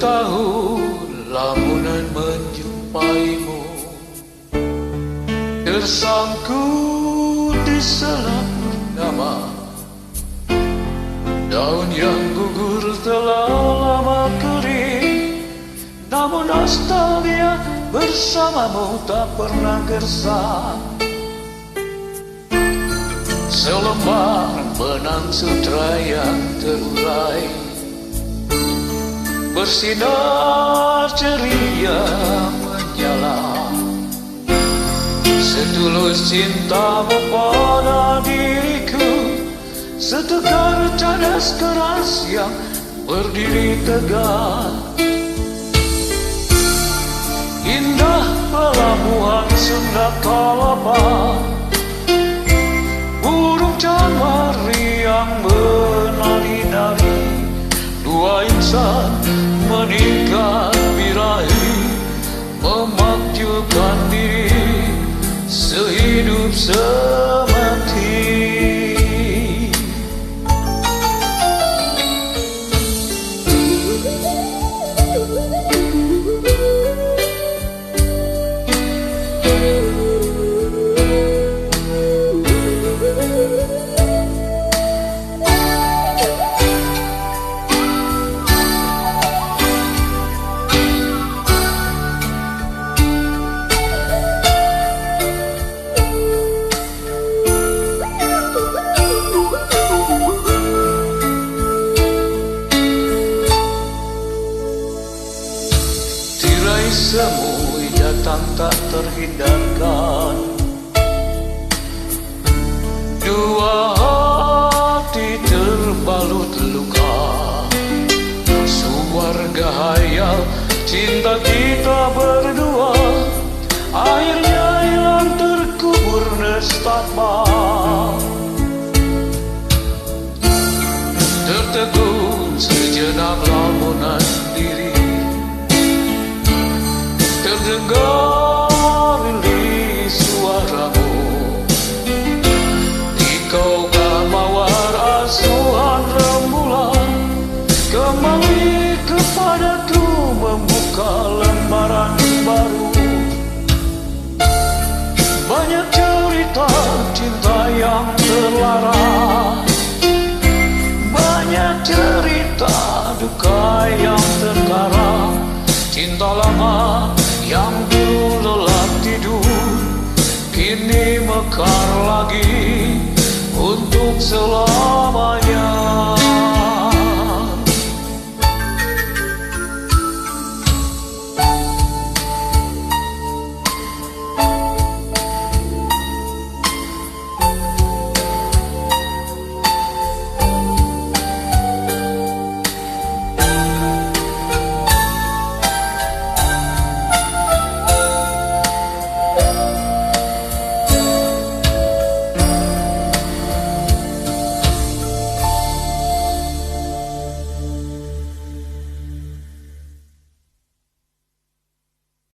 bertahun lamunan menjumpaimu, tersangkut di selang purnama. Daun yang gugur telah lama kering, namun nostalgia bersamamu tak pernah gersang. Selembar benang sutra yang terurai bersinar ceria menyala. Setulus cintamu pada diriku, setegar cadas keras yang berdiri tegak. Indah pelabuhan Sunda Kelapa, burung camari yang menari-nari, dua insan meningkat birahi, memakjukan diri sehidup semati. Semu datang tak terhindarkan, dua hati terbalut luka. Sewarga hayal cinta kita berdua, akhirnya hilang terkubur nestapa. Tertegun sejenak lamunan diri, terdengar rilis suaramu. Di kau mawar asuhan rembulan, kembali kepadaku membuka lembaran baru. Banyak cerita cinta yang terlarang, banyak cerita duka yang terkarang. Cinta lama yang dulu lelap tidur, kini mekar lagi untuk selalu.